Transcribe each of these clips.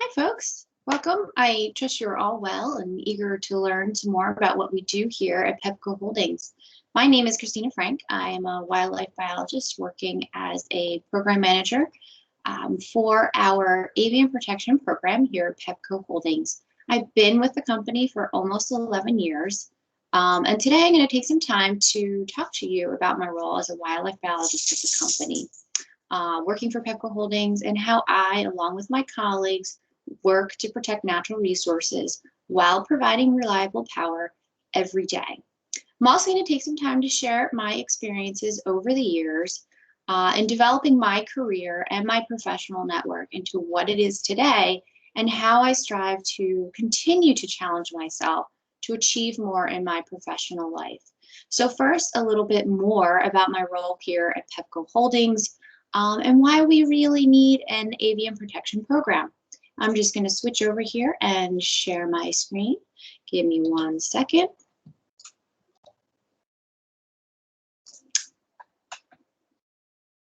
Hi, folks. Welcome. I trust you're all well and eager to learn some more about what we do here at Pepco Holdings. My name is Christina Frank. I am a wildlife biologist working as a program manager for our avian protection program here at Pepco Holdings. I've been with the company for almost 11 years. And today I'm going to take some time to talk to you about my role as a wildlife biologist at the company, working for Pepco Holdings, and how I, along with my colleagues, work to protect natural resources while providing reliable power every day. I'm also going to take some time to share my experiences over the years in developing my career and my professional network into what it is today and how I strive to continue to challenge myself to achieve more in my professional life. So first, a little bit more about my role here at Pepco Holdings and why we really need an avian protection program. I'm just going to switch over here and share my screen. Give me 1 second.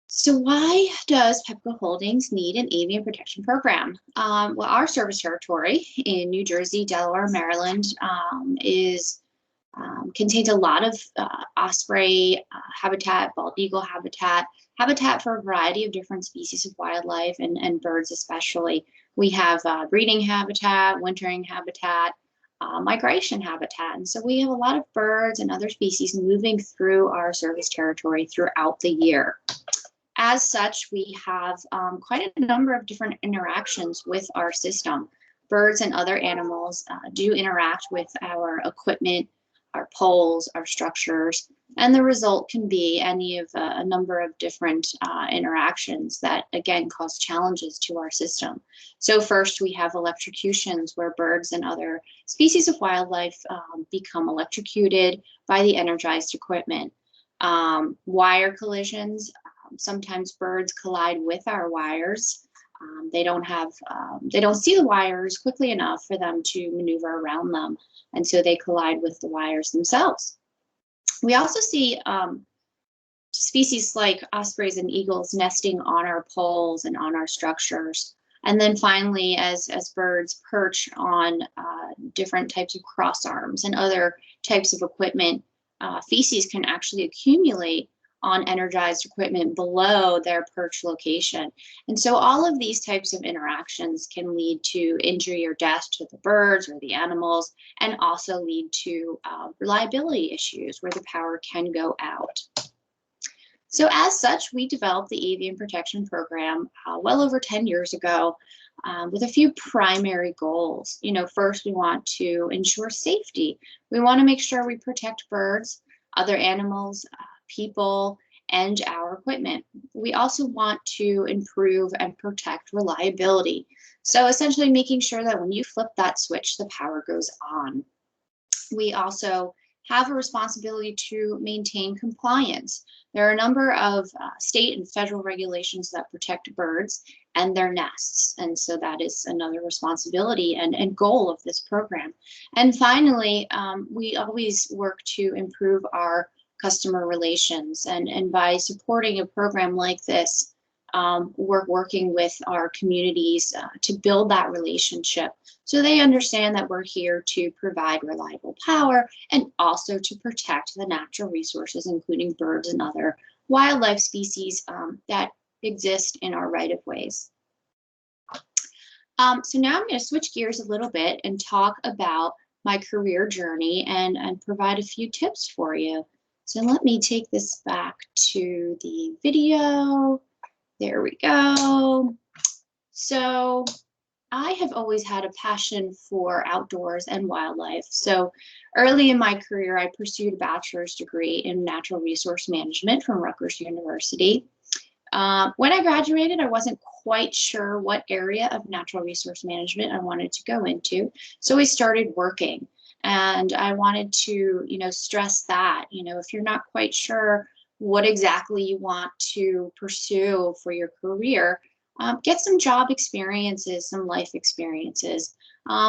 So why does Pepco Holdings need an avian protection program? Well, our service territory in New Jersey, Delaware, Maryland contains a lot of osprey habitat, bald eagle habitat for a variety of different species of wildlife and birds especially. We have breeding habitat, wintering habitat, migration habitat. And so we have a lot of birds and other species moving through our service territory throughout the year. As such, we have quite a number of different interactions with our system. Birds and other animals do interact with our equipment, our poles, our structures, and the result can be any of a number of different interactions that, again, cause challenges to our system. So first, we have electrocutions where birds and other species of wildlife become electrocuted by the energized equipment. Wire collisions, sometimes birds collide with our wires. They don't see the wires quickly enough for them to maneuver around them, and so they collide with the wires themselves. We also see species like ospreys and eagles nesting on our poles and on our structures. And then finally, as birds perch on different types of cross arms and other types of equipment, feces can actually accumulate on energized equipment below their perch location. And so all of these types of interactions can lead to injury or death to the birds or the animals, and also lead to reliability issues where the power can go out. So as such, we developed the avian protection program well over 10 years ago with a few primary goals. First, we want to ensure safety. We want to make sure we protect birds, other animals, people, and our equipment. We also want to improve and protect reliability. So essentially making sure that when you flip that switch, the power goes on. We also have a responsibility to maintain compliance. There are a number of state and federal regulations that protect birds and their nests. And so that is another responsibility and goal of this program. And finally, we always work to improve our customer relations. And by supporting a program like this, we're working with our communities to build that relationship so they understand that we're here to provide reliable power and also to protect the natural resources, including birds and other wildlife species that exist in our right-of-ways. So now I'm going to switch gears a little bit and talk about my career journey and provide a few tips for you. So let me take this back to the video. There we go. So I have always had a passion for outdoors and wildlife. So early in my career, I pursued a bachelor's degree in natural resource management from Rutgers University. When I graduated, I wasn't quite sure what area of natural resource management I wanted to go into. So I started working. And I wanted to, stress that, if you're not quite sure what exactly you want to pursue for your career, get some job experiences, some life experiences,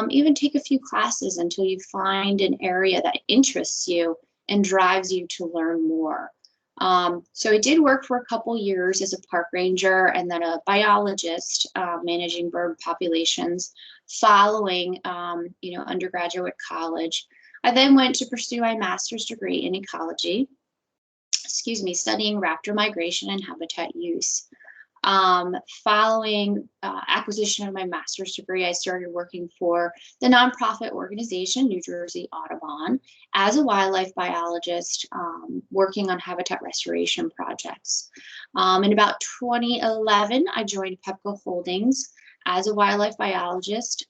even take a few classes until you find an area that interests you and drives you to learn more. So I did work for a couple years as a park ranger and then a biologist, managing bird populations following, undergraduate college. I then went to pursue my master's degree in ecology, studying raptor migration and habitat use. Following acquisition of my master's degree, I started working for the nonprofit organization New Jersey Audubon as a wildlife biologist, working on habitat restoration projects. In about 2011, I joined Pepco Holdings as a wildlife biologist.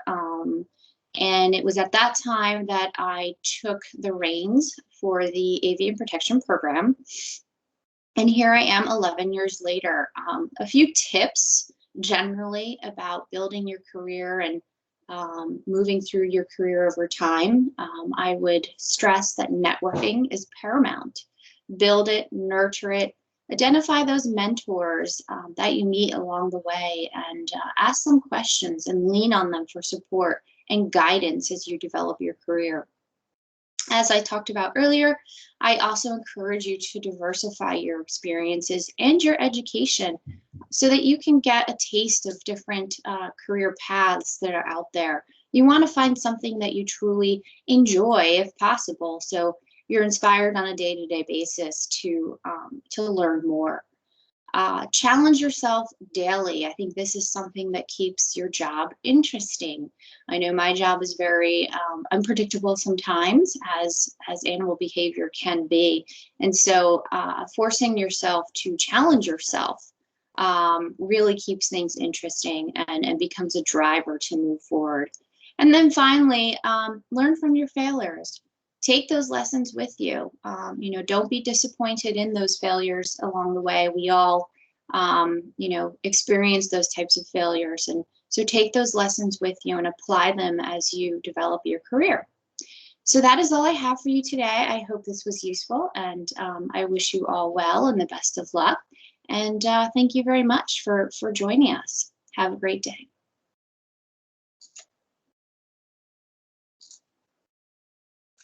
And it was at that time that I took the reins for the avian protection program. And here I am 11 years later. A few tips generally about building your career and moving through your career over time. I would stress that networking is paramount. Build it, nurture it, identify those mentors that you meet along the way, and ask them questions and lean on them for support and guidance as you develop your career. As I talked about earlier, I also encourage you to diversify your experiences and your education so that you can get a taste of different career paths that are out there. You want to find something that you truly enjoy if possible, so you're inspired on a day-to-day basis to learn more. Challenge yourself daily. I think this is something that keeps your job interesting. I know my job is very unpredictable sometimes, as animal behavior can be. And so forcing yourself to challenge yourself really keeps things interesting and becomes a driver to move forward. And then finally, learn from your failures. Take those lessons with you. Don't be disappointed in those failures along the way. We all, experience those types of failures. And so take those lessons with you and apply them as you develop your career. So that is all I have for you today. I hope this was useful, and I wish you all well and the best of luck. And thank you very much for joining us. Have a great day.